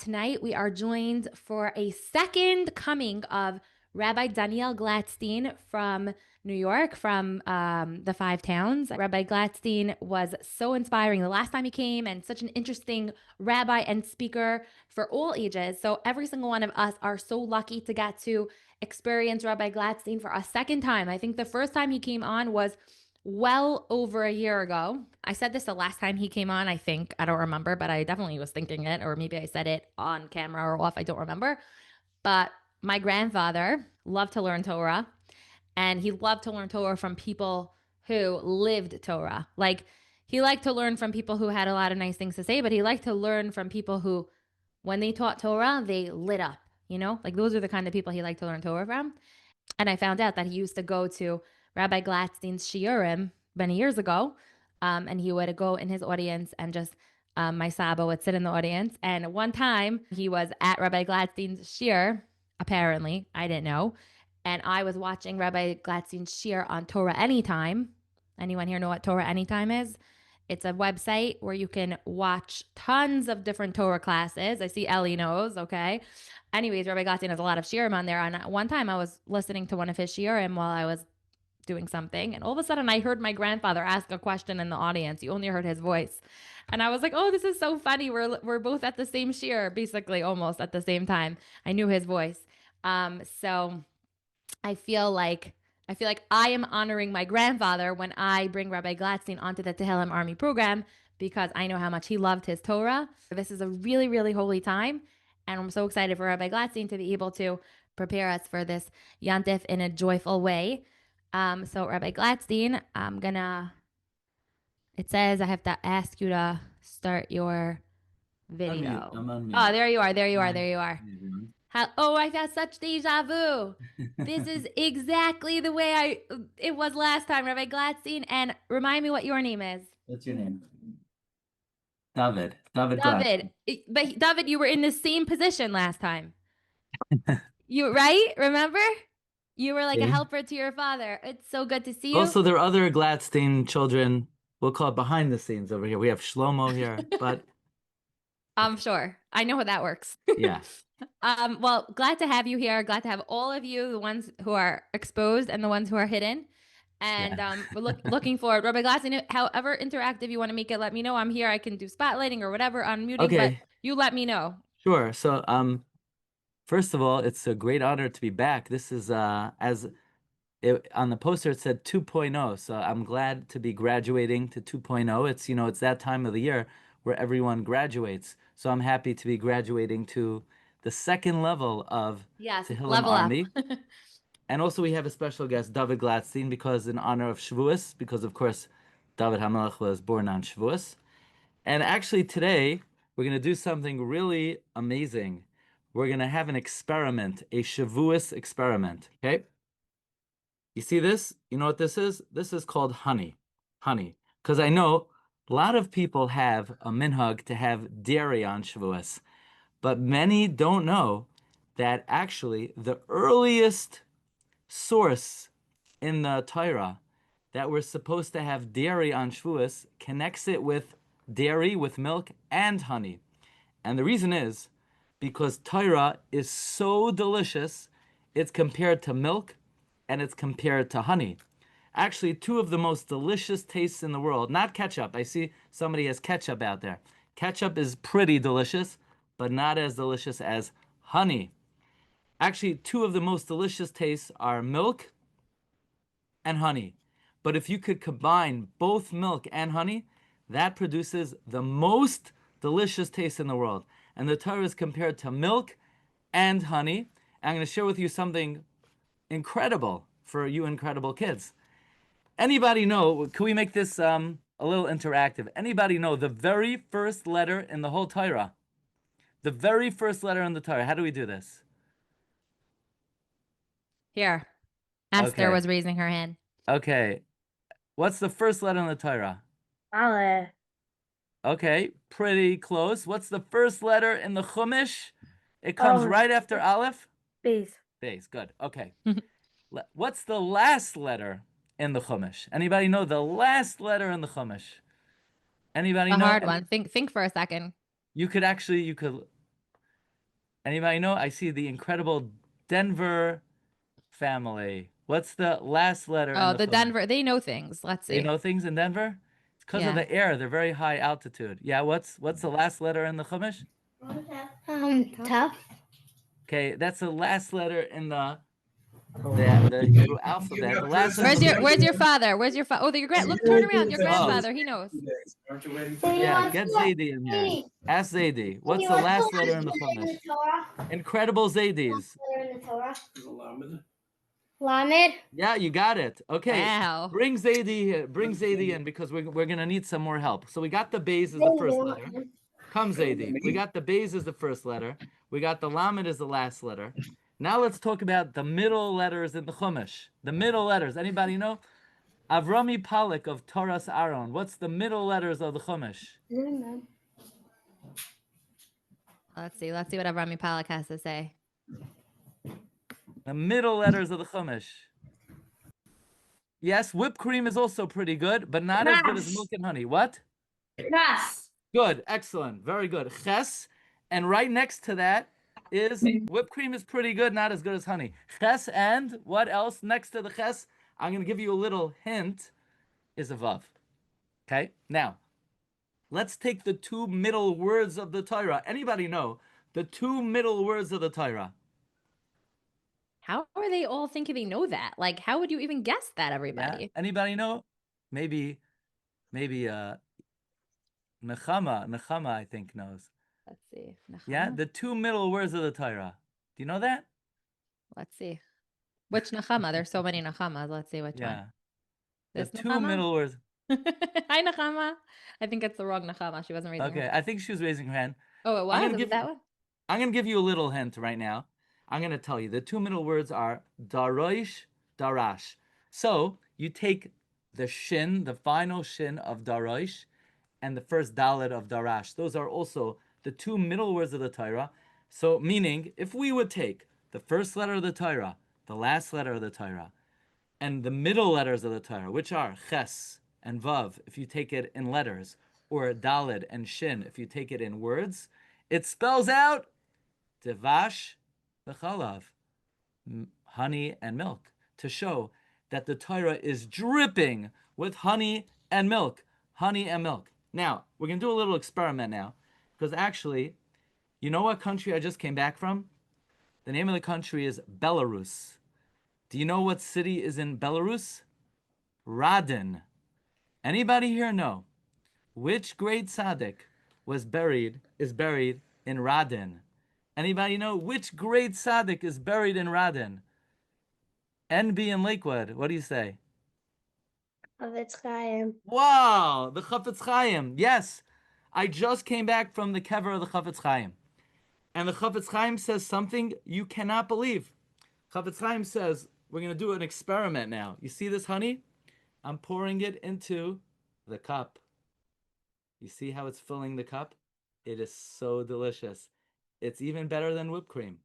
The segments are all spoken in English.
tonight we are joined for a second coming of Rabbi Daniel Glatstein from New York, from the Five Towns. Rabbi Glatstein was so inspiring the last time he came, and such an interesting rabbi and speaker for all ages. So every single one of us are so lucky to get to experience Rabbi Glatstein for a second time. I think the first time he came on was well over a year ago. I said this the last time he came on, I think. I don't remember, but I definitely was thinking it, or maybe I said it on camera or off. I don't remember. But my grandfather loved to learn Torah, and he loved to learn Torah from people who lived Torah. Like, he liked to learn from people who had a lot of nice things to say, but he liked to learn from people who, when they taught Torah, they lit up, you know? Like, those are the kind of people he liked to learn Torah from. And I found out that he used to go to Rabbi Glatstein's Shiurim many years ago, and he would go in his audience and just my Saba would sit in the audience. And one time he was at Rabbi Glatstein's shiur, apparently, I didn't know, and I was watching Rabbi Glatstein's shiur on Torah Anytime. Anyone here know what Torah Anytime is? It's a website where you can watch tons of different Torah classes. I see Ellie knows, okay? Anyways, Rabbi Glatstein has a lot of shiurim on there. And one time I was listening to one of his shiurim while I was doing something, and all of a sudden I heard my grandfather ask a question in the audience. You only heard his voice. And I was like, oh, this is so funny. We're both at the same shiur, basically almost at the same time. I knew his voice. So I feel like I am honoring my grandfather when I bring Rabbi Glatstein onto the Tehillim Army program, because I know how much he loved his Torah. This is a really, really holy time, and I'm so excited for Rabbi Glatstein to be able to prepare us for this Yantif in a joyful way. So Rabbi Glatstein, it says I have to ask you to start your video. I'm on mute. Oh, there you are. Oh, I've had such deja vu. This is exactly the way it was last time, Rabbi Glatstein. And remind me what your name is. What's your name? David Glatstein. But David, you were in the same position last time. You right? Remember? You were like a helper to your father. It's so good to see you. Also, there are other Glatstein children. We'll call it behind the scenes over here. We have Shlomo here, but I'm sure. I know how that works. Yeah. Well, glad to have you here. Glad to have all of you, the ones who are exposed and the ones who are hidden. And we're looking forward. Rabbi Glatstein, however interactive you want to make it, let me know. I'm here. I can do spotlighting or whatever, unmuting, but you let me know. Sure. So, first of all, it's a great honor to be back. This is, on the poster, it said 2.0. So I'm glad to be graduating to 2.0. It's, it's that time of the year where everyone graduates. So I'm happy to be graduating to the second level of Tehillim Army. And also we have a special guest, David Glatstein, because in honor of Shavuos, because of course, David HaMelech was born on Shavuos. And actually today, we're going to do something really amazing. We're going to have an experiment, a Shavuos experiment, okay? You see this? You know what this is? This is called honey. Honey. Because I know a lot of people have a minhag to have dairy on Shavuos. But many don't know that actually the earliest source in the Torah that we're supposed to have dairy on Shavuos connects it with dairy, with milk, and honey. And the reason is because Torah is so delicious, it's compared to milk and it's compared to honey. Actually, two of the most delicious tastes in the world, not ketchup. I see somebody has ketchup out there. Ketchup is pretty delicious, but not as delicious as honey. Actually, two of the most delicious tastes are milk and honey. But if you could combine both milk and honey, that produces the most delicious taste in the world. And the Torah is compared to milk and honey. I'm going to share with you something incredible for you incredible kids. Anybody know, can we make this a little interactive? Anybody know the very first letter in the whole Torah? The very first letter in the Torah. How do we do this? Here. Esther was raising her hand. Okay. What's the first letter in the Torah? Aleph. Okay, pretty close. What's the first letter in the Chumash? It comes right after Aleph? Beis. Beis, good. Okay. What's the last letter in the Chumash? Anybody know the last letter in the Chumash? Anybody know? A hard one. Think for a second. You could Anybody know? I see the incredible Denver family. What's the last letter in Oh, the the Chumash? Denver. They know things. Let's They see. know things in Denver? It's because of Yeah. the air. They're very high altitude. Yeah, what's the last letter in the Chumash? Tough. Okay, that's the last letter in the Hebrew alphabet. The last letter in the Where's your Chumash. father? Where's your father? Oh, your grand. Look, turn around. Your Oh, grandfather. He knows. yeah, get Zaidi in here. Ask Zaidi. What's the last letter in the Chumash? Incredible Zaidis. Lamed. Yeah, you got it. Okay, Wow. bring Zaidi here. Bring Zaidi in because we're gonna need some more help. So we got the Bays as the first letter. Come, Zaidi. We got the Bays as the first letter. We got the Lamed as the last letter. Now let's talk about the middle letters in the Chumash. The middle letters. Anybody know? Avrami Palak of Toras Aaron. What's the middle letters of the Chumash? Let's see. Let's see what Avrami Palak has to say. The middle letters of the Chumash. Yes, whipped cream is also pretty good, but not as good as milk and honey. What? Ras. Good, excellent, very good. Ches, and right next to that is whipped cream is pretty good, not as good as honey. Ches, and what else next to the ches? I'm going to give you a little hint, is a vav. Okay, now, let's take the two middle words of the Torah. Anybody know the two middle words of the Torah? How are they all thinking they know that? Like, how would you even guess that, Yeah, everybody? anybody know? Maybe Nechama, I think knows. Let's see. Yeah, Nechama? the two middle words of the Torah. Do you know that? Let's see. Which Nechama? There's so many Nechamas. Let's see which one. Yeah, the This two Nechama? middle words. Hi, Nechama. I think it's the wrong Nechama. She wasn't raising her Okay, hand. I think she was raising her hand. Oh, it I'm was? gonna Is give it that one? I'm gonna give you a little hint right now. I'm gonna tell you the two middle words are darosh, darash. So you take the shin, the final shin of darosh, and the first dalet of darash. Those are also the two middle words of the Torah. So meaning, if we would take the first letter of the Torah, the last letter of the Torah, and the middle letters of the Torah, which are ches and vav, if you take it in letters, or daled and shin, if you take it in words, it spells out devash v'chalav, honey and milk, to show that the Torah is dripping with honey and milk. Honey and milk. Now, we're going to do a little experiment now, because actually, you know what country I just came back from? The name of the country is Belarus. Do you know what city is in Belarus? Radin. Anybody here know which great tzaddik is buried in Radin? Anybody know which great tzaddik is buried in Radin? NB in Lakewood. What do you say? Wow, the Chafetz Chaim. Yes, I just came back from the kever of the Chafetz Chaim. And the Chafetz Chaim says something you cannot believe. Chafetz Chaim says, we're going to do an experiment now. You see this honey? I'm pouring it into the cup. You see how it's filling the cup? It is so delicious. It's even better than whipped cream.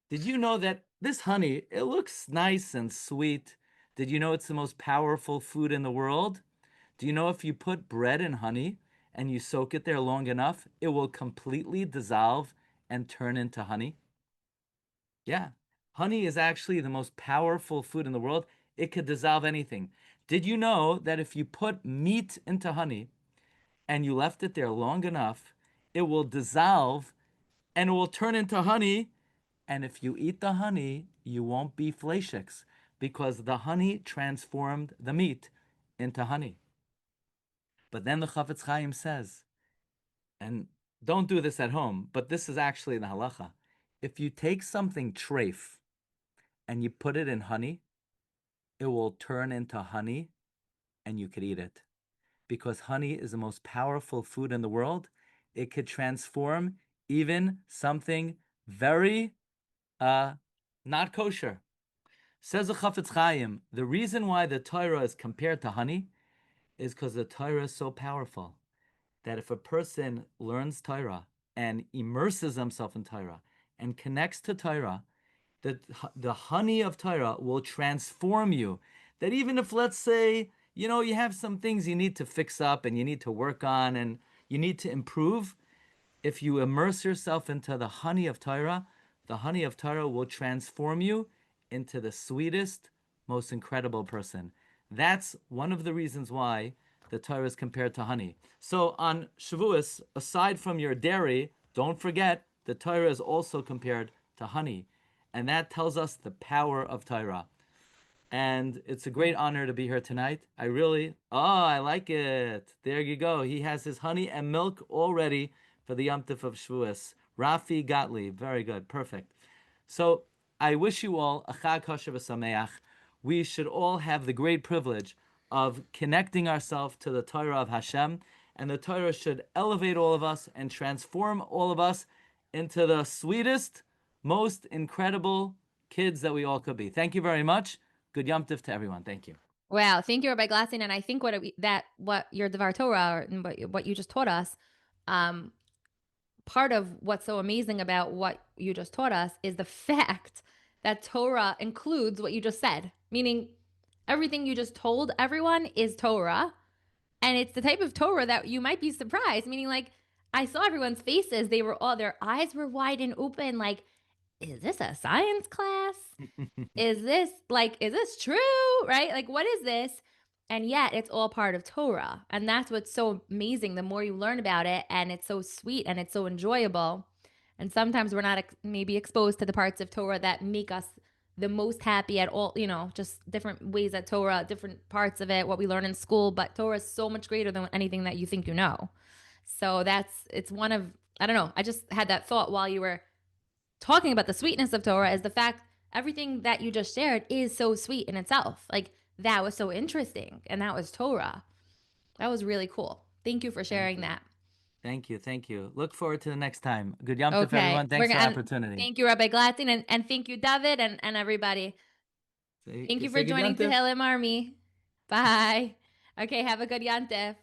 Did you know that this honey, it looks nice and sweet. Did you know it's the most powerful food in the world? Do you know if you put bread in honey and you soak it there long enough, it will completely dissolve and turn into honey? Yeah. Honey is actually the most powerful food in the world. It could dissolve anything. Did you know that if you put meat into honey and you left it there long enough, it will dissolve and it will turn into honey? And if you eat the honey, you won't be fleishiks because the honey transformed the meat into honey. But then the Chafetz Chaim says, and don't do this at home, but this is actually the halacha. If you take something treif and you put it in honey, it will turn into honey and you could eat it. Because honey is the most powerful food in the world. It could transform even something very not kosher. Says the Chafetz Chaim, the reason why the Torah is compared to honey is because the Torah is so powerful that if a person learns Torah and immerses himself in Torah and connects to Torah, the honey of Torah will transform you. That even if, let's say, you have some things you need to fix up and you need to work on and you need to improve, if you immerse yourself into the honey of Torah, the honey of Torah will transform you into the sweetest, most incredible person. That's one of the reasons why the Torah is compared to honey. So on Shavuos, aside from your dairy, don't forget the Torah is also compared to honey. And that tells us the power of Torah. And it's a great honor to be here tonight. I like it. There you go. He has his honey and milk all ready for the Yom Tov of Shavuos. Rafi Gottlieb. Very good. Perfect. So I wish you all a Chag Kosher v'Sameach. We should all have the great privilege of connecting ourselves to the Torah of Hashem, and the Torah should elevate all of us and transform all of us into the sweetest, most incredible kids that we all could be. Thank you very much. Good Yom Tov to everyone. Thank you. Wow, thank you, Rabbi Glatstein. And I think what your Devar Torah, or what you just taught us, part of what's so amazing about what you just taught us is the fact that Torah includes what you just said, meaning everything you just told everyone is Torah. And it's the type of Torah that you might be surprised, meaning like I saw everyone's faces. Their eyes were wide and open. Like, is this a science class? Is this true? Right? Like, what is this? And yet it's all part of Torah. And that's what's so amazing. The more you learn about it, and it's so sweet and it's so enjoyable. And sometimes we're not maybe exposed to the parts of Torah that make us the most happy at all, just different ways at Torah, different parts of it, what we learn in school. But Torah is so much greater than anything that you think you know. So it's one of, I don't know, I just had that thought while you were talking about the sweetness of Torah, is the fact everything that you just shared is so sweet in itself. Like, that was so interesting. And that was Torah. That was really cool. Thank you for sharing that. Thank you. Thank you. Look forward to the next time. Good Yom Tov, everyone. Thanks for the opportunity. Thank you, Rabbi Glatstein, and thank you, David, and everybody. Thank you for joining Tehillim Army. Bye. Okay, have a good Yom Tov.